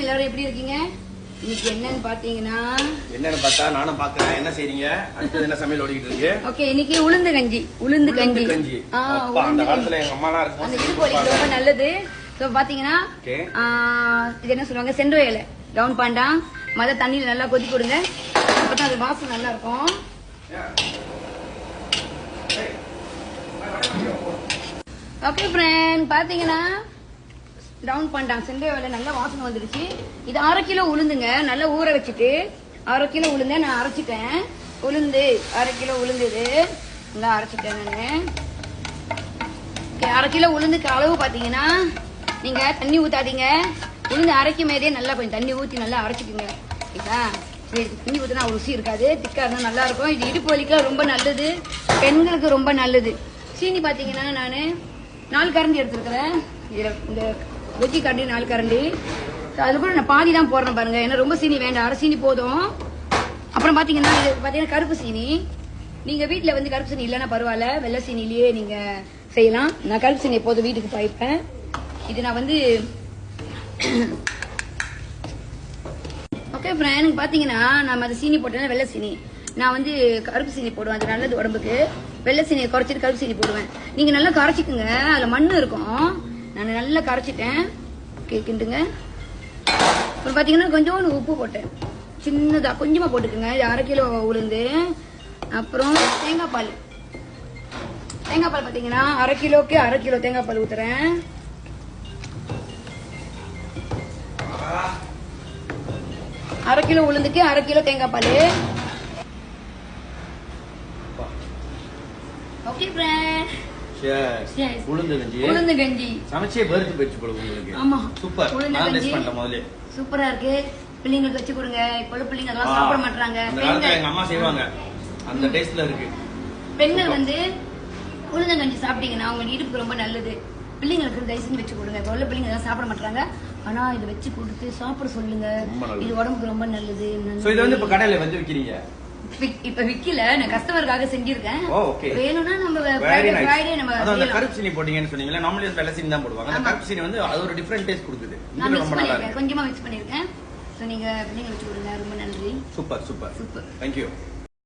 எல்லாரும் எப்படி இருக்கீங்க? இன்னைக்கு என்னன்னு பாத்தீங்கன்னா என்னன்னு பார்த்தா நானும் பாக்குறேன். என்ன செய்றீங்க? அடுத்து என்ன சமையல் ஓடிட்டு இருக்கு? ஓகே, இன்னைக்கு உளுந்து கஞ்சி. உளுந்து கஞ்சி அந்த காலத்துல எங்க அம்மா எல்லாம் இருக்கும். அந்த இடுப்பு வலிக்கு ரொம்ப நல்லது. சோ பாத்தீங்கன்னா இது என்ன சொல்லுவாங்க, சென்ட்ரோ இலை, டவுன் பாண்டா மத தண்ணியில நல்லா கொதிக்க விடுங்க. அப்பதான் அது வாசனை நல்லா இருக்கும். ஓகே ஃப்ரெண்ட், பாத்தீங்கன்னா டவுன் பண்ணிட்டாங்க. செண்டை வேலை நல்லா வாசனை வந்துருச்சு. இது 1/2 கிலோ உளுந்துங்க. நல்லா ஊற வச்சுட்டு 1/2 கிலோ உளுந்த நான் அரைச்சிட்டேன். உளுந்து 1/2 கிலோ உளுந்து இது நல்லா அரைச்சிட்டேன் நான். 1/2 கிலோ உளுந்துக்கு அளவு பாத்தீங்கன்னா நீங்க தண்ணி ஊத்தாதீங்க. உளுந்து அரைக்கும் போதே நல்லா கொஞ்சம் தண்ணி ஊத்தி நல்லா அரைச்சிக்குங்க. சரிங்களா? தண்ணி ஊத்தினா ருசி இருக்காது, திக்கா இருந்தா நல்லா இருக்கும். இது இடுப்பு வலிக்கெல்லாம் ரொம்ப நல்லது, பெண்களுக்கு ரொம்ப நல்லது. சீனி பாத்தீங்கன்னா நான் 4 கரண்டி எடுத்துருக்கிறேன். இந்த வெஜ்ஜி கரண்டி 4 கரண்டி. அது கூட நான் பாதி தான் போடுறேன் பாருங்க. ஏன்னா ரொம்ப சீனி வேண்டாம், அரை சீனி போதும். அப்புறம் பாத்தீங்கன்னா இது பாத்தீங்கன்னா கருப்பு சீனி. நீங்க வீட்டுல வந்து கருப்பு சீனி இல்லைன்னா பரவாயில்ல, வெள்ளை சீனிலேயே நீங்க செய்யலாம். நான் கருப்பு சீனி எப்போதும் வீட்டுக்கு பாய்ப்பேன். இது நான் வந்து ஓகே ஃப்ரெண்ட், பாத்தீங்கன்னா நம்ம அது சீனி போட்டேன்னா வெள்ளை சீனி, நான் வந்து கருப்பு சீனி போடுவேன். அது நல்லது உடம்புக்கு. வெள்ளை சீனியை குறைச்சிட்டு கருப்பு சீனி போடுவேன். நீங்க நல்லா கரைச்சிக்குங்க, அதுல மண்ணு இருக்கும். நான் நல்லா கரைச்சிட்டேன். கிண்டுங்க. அப்புறம் பாத்தீங்கன்னா கொஞ்சோண்டு உப்பு போட்டேன், சின்னதா கொஞ்சமா போட்டுக்குங்க. இது 1/2 கிலோ உளுந்து. அப்புறம் தேங்காய் பால். தேங்காய் பால் பாத்தீங்கன்னா 1/2 கிலோக்கு 1/2 கிலோ தேங்காய் பால் ஊத்துறேன். அரை கிலோ உளுந்துக்கு 1/2 கிலோ தேங்காய் பால். ஓகே ஃப்ரெண்ட், உளுந்து கஞ்சி சமைச்சே வெறுத்து போயிடுச்சு போல உங்களுக்கு. ஆமா, சூப்பர். நான் டேஸ்ட் பண்ணிட்டேன் முதல்ல. சூப்பரா இருக்கு. பிள்ளைங்களுக்கு வச்சு கொடுங்க. இப்போ பிள்ளைங்க அதெல்லாம் சாப்பிட மாட்டாங்க. எங்க அம்மா செய்வாங்க, அந்த டேஸ்ட்ல இருக்கு. பெண்கள் வந்து உளுந்து கஞ்சி சாப்பிட்டீங்கன்னா அவங்க இடுப்புக்கு ரொம்ப நல்லது. பிள்ளைங்களுக்கு தயவுசெய்து வச்சு கொடுங்க. இப்போ உள்ள பிள்ளைங்க அதெல்லாம் சாப்பிட மாட்டாங்க. ஆனா இதை வச்சு கொடுத்து சாப்பிட சொல்லுங்க, இது உடம்புக்கு ரொம்ப நல்லது. இது வந்து இப்ப கடையில வந்து விக்கிறீங்க? இப்ப விக்கல, நான் கஸ்டமருக்காக செஞ்சிருக்கேன். வேணும்னா நம்ம ஃப்ரைடே நம்ம அந்த கருப்பு சீனி போட்டீங்கன்னு சொன்னீங்களா? நார்மலி வெள்ளை சீனி தான் போடுவாங்க. அந்த கருப்பு சீனி வந்து அது ஒரு டிஃபரண்ட் டேஸ்ட் கொடுக்குது. நான் மிக்ஸ் பண்ணிருக்கேன், கொஞ்சமா மிக்ஸ் பண்ணிருக்கேன். சோ நீங்க பிள்ளைங்க வச்சு கொடுங்க. ரொம்ப நன்றி. Super super super. தேங்க்யூ.